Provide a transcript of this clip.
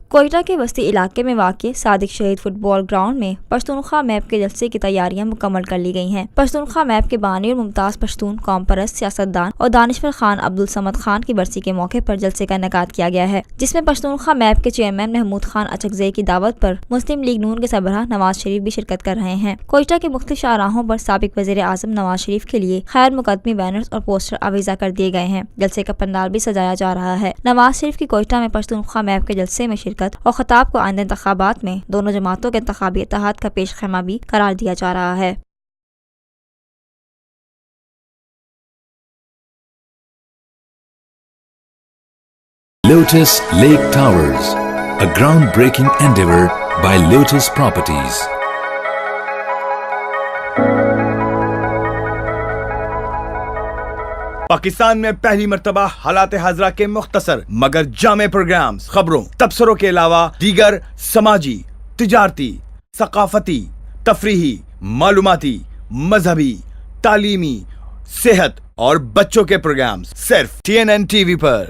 کوئٹہ کے وسطی علاقے میں واقع صادق شہید فٹبال گراؤنڈ میں پشتونخوا میپ کے جلسے کی تیاریاں مکمل کر لی گئی ہیں۔ پشتونخوا میپ کے بانی اور ممتاز پشتون قوم پرست سیاستدان اور دانشور خان عبدالصمد خان کی برسی کے موقع پر جلسے کا انعقاد کیا گیا ہے، جس میں پشتونخوا میپ کے چیئرمین محمود خان اچکزئی کی دعوت پر مسلم لیگ نون کے سربراہ نواز شریف بھی شرکت کر رہے ہیں۔ کوئٹہ کے مختلف شاہراہوں پر سابق وزیر اعظم نواز شریف کے لیے خیر مقدمی بینرز اور پوسٹر آویزاں کر دیے گئے ہیں۔ جلسے کا پنڈال بھی سجایا جا رہا ہے۔ نواز شریف کی کوئٹہ میں پشتونخوا میپ کے جلسے میں شرکت اور خطاب کو آئندہ انتخابات میں دونوں جماعتوں کے انتخابی اتحاد کا پیش خیمہ بھی قرار دیا جا رہا ہے۔ Lotus Lake Towers, a groundbreaking endeavor by Lotus Properties. Pakistan میں پہلی مرتبہ حالات حاضرہ کے مختصر مگر جامع پروگرامز، خبروں، تبصروں کے علاوہ دیگر سماجی، تجارتی، ثقافتی، تفریحی، معلوماتی، مذہبی، تعلیمی، صحت اور بچوں کے پروگرامز صرف TNN TV پر۔